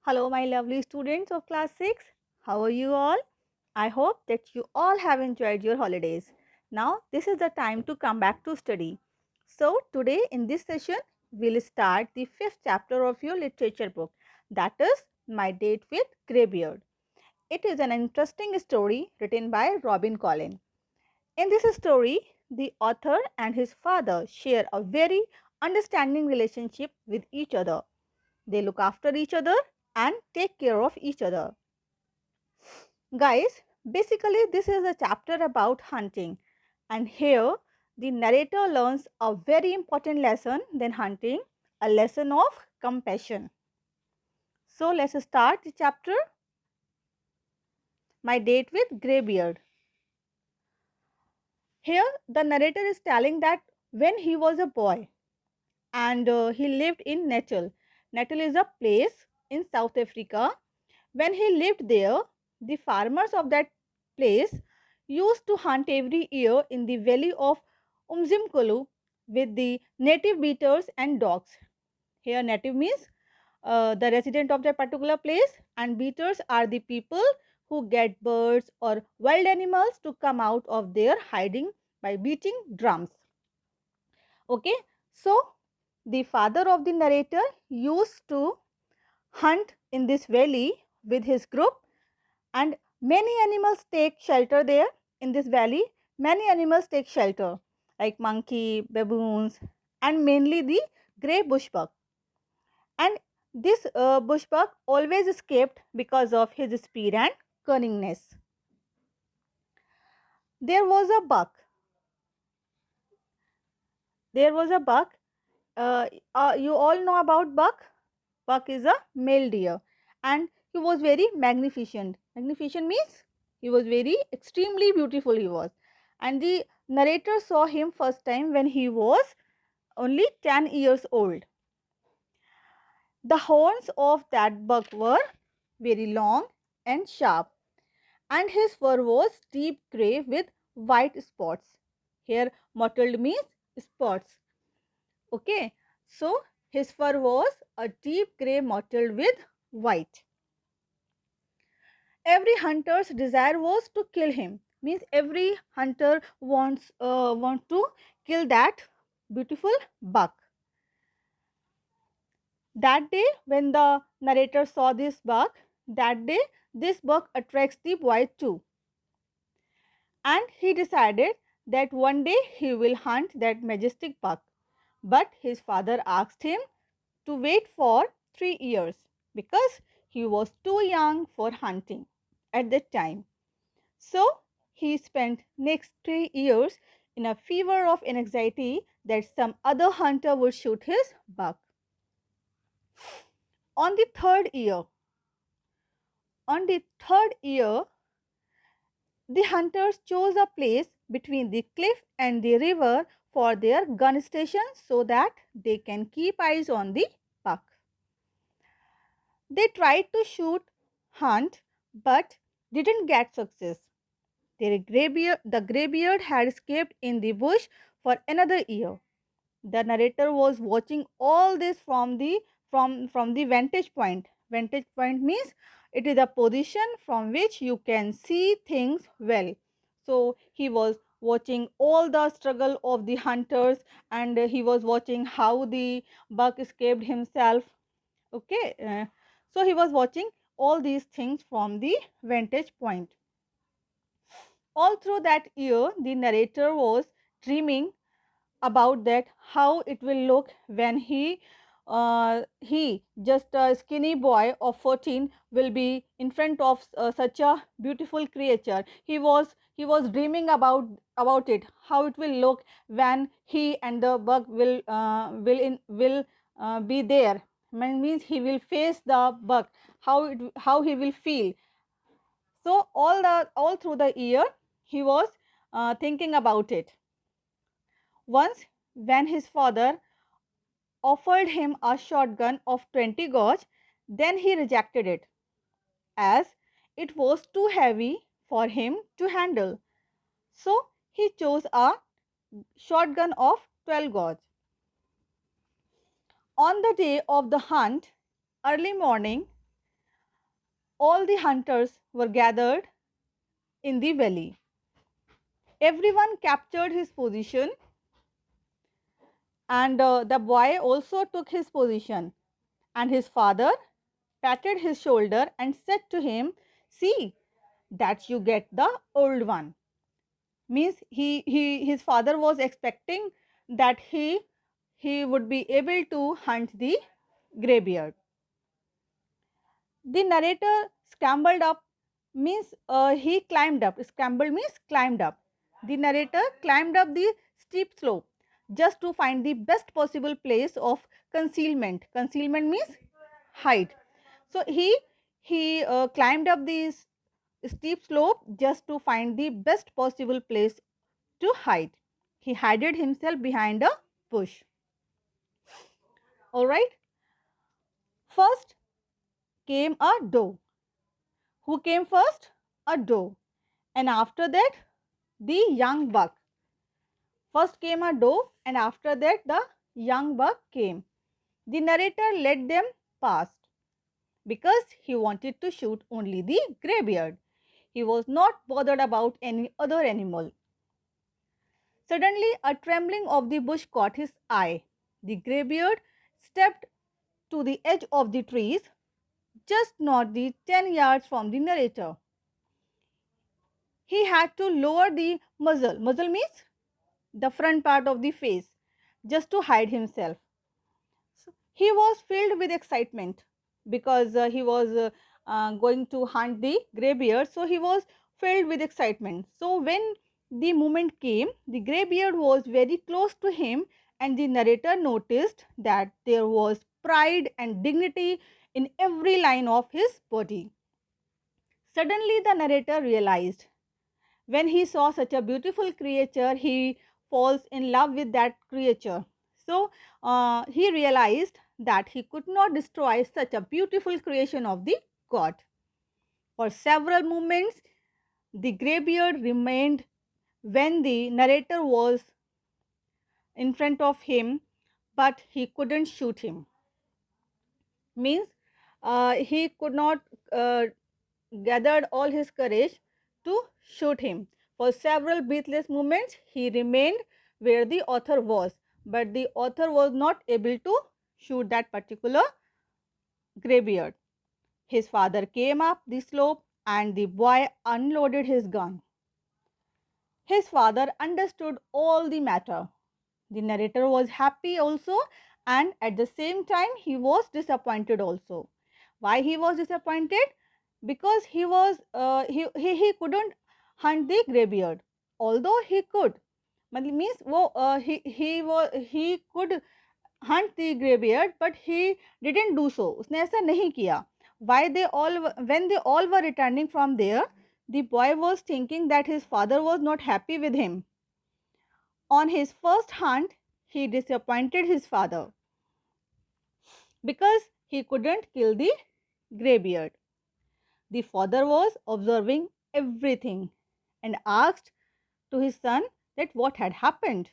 Hello, my lovely students of class 6. How are you all? I hope that you all have enjoyed your holidays. Now, this is the time to come back to study. So, today in this session, we'll start the fifth chapter of your literature book, that is My Date with Greybeard. It is an interesting story written by Robin Collin. In this story, the author and his father share a very understanding relationship with each other. They look after each other and take care of each other. Guys, basically, this is a chapter about hunting, and here the narrator learns a very important lesson than hunting, a lesson of compassion. So, let's start the chapter My Date with Greybeard. Here, the narrator is telling that when he was a boy and he lived in Natal. Natal is a place in South Africa. When he lived there, the farmers of that place used to hunt every year in the valley of Umzimkulu with the native beaters and dogs. Here, native means the resident of that particular place, and beaters are the people who get birds or wild animals to come out of their hiding by beating drums. Okay, so the father of the narrator used to hunt in this valley with his group, and many animals take shelter there in this valley. Many animals take shelter like monkey, baboons, and mainly the grey bushbuck. And this bushbuck always escaped because of his speed and cunningness. There was a buck. There was a buck. You all know about buck. Buck is a male deer, and he was very magnificent. Magnificent means he was very extremely beautiful. He was, and the narrator saw him first time when he was only 10 years old. The horns of that buck were very long and sharp, and his fur was deep gray with white spots. Here, mottled means spots. Okay, so his fur was a deep grey mottled with white. Every hunter's desire was to kill him. Means every hunter want to kill that beautiful buck. That day, when the narrator saw this buck, that day this buck attracts the boy too, and he decided that one day he will hunt that majestic buck. But his father asked him to wait for 3 years because he was too young for hunting at that time. So he spent next 3 years in a fever of anxiety that some other hunter would shoot his buck. On the third year, on the third year, the hunters chose a place between the cliff and the river for their gun station so that they can keep eyes on the buck. They tried to shoot, hunt, but didn't get success. The greybeard had escaped in the bush for another year. The narrator was watching all this from the vantage point. Vantage point means it is a position from which you can see things well. So he was watching all the struggle of the hunters, and he was watching how the buck escaped himself. Okay, so he was watching all these things from the vantage point. All through that year, the narrator was dreaming about that how it will look when he just a skinny boy of 14 will be in front of such a beautiful creature. He was dreaming about it, how it will look when he and the buck will be there. Means he will face the buck, how he will feel. So all through the year he was thinking about it. Once, when his father offered him a shotgun of 20 gauge, then he rejected it as it was too heavy for him to handle. So he chose a shotgun of 12 gauge. On the day of the hunt, early morning, all the hunters were gathered in the valley. Everyone captured his position, and the boy also took his position. And his father patted his shoulder and said to him, "See that you get the old one." Means his father was expecting that he would be able to hunt the greybeard. The narrator scrambled up, means he climbed up. Scrambled means climbed up. The narrator climbed up the steep slope just to find the best possible place of concealment. Concealment means hide. So he climbed up this steep slope just to find the best possible place to hide. He hid himself behind a bush. All right. First came a doe. Who came first? A doe. And after that, the young buck. First came a doe, and after that, the young buck came. The narrator let them pass because he wanted to shoot only the greybeard. He was not bothered about any other animal. Suddenly, a trembling of the bush caught his eye. The greybeard stepped to the edge of the trees, just not the 10 yards from the narrator. He had to lower the muzzle. Muzzle means the front part of the face, just to hide himself. So he was filled with excitement because he was going to hunt the greybeard. So he was filled with excitement. So when the moment came, the greybeard was very close to him, and the narrator noticed that there was pride and dignity in every line of his body. Suddenly, the narrator realized when he saw such a beautiful creature, he falls in love with that creature. So he realized that he could not destroy such a beautiful creation of the god. For several moments, the greybeard remained when the narrator was in front of him, but he couldn't shoot him. Means he could not gathered all his courage to shoot him. For several breathless moments, he remained where the author was, but the author was not able to shoot that particular greybeard. His father came up the slope and the boy unloaded his gun. His father understood all the matter. The narrator was happy also, and at the same time he was disappointed also. Why he was disappointed? Because he couldn't hunt the greybeard, although he could. मतलब means he could hunt the greybeard, but he didn't do so. उसने ऐसा नहीं किया. Why they all when they all were returning from there, the boy was thinking that his father was not happy with him. On his first hunt, he disappointed his father because he couldn't kill the greybeard. The father was observing everything and asked to his son that what had happened.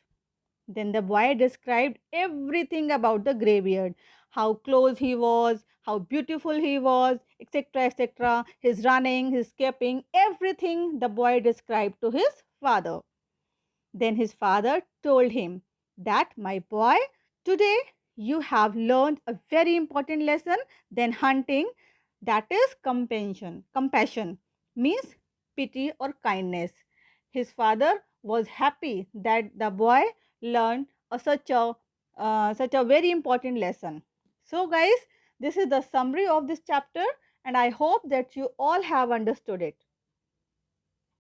Then the boy described everything about the greybeard, how close he was, how beautiful he was, etc., etc., his running, his escaping, everything the boy described to his father. Then his father told him that, my boy, today you have learned a very important lesson than hunting, that is compassion. Compassion means pity or kindness. His father was happy that the boy learned such a very important lesson. So guys, this is the summary of this chapter, and I hope that you all have understood it.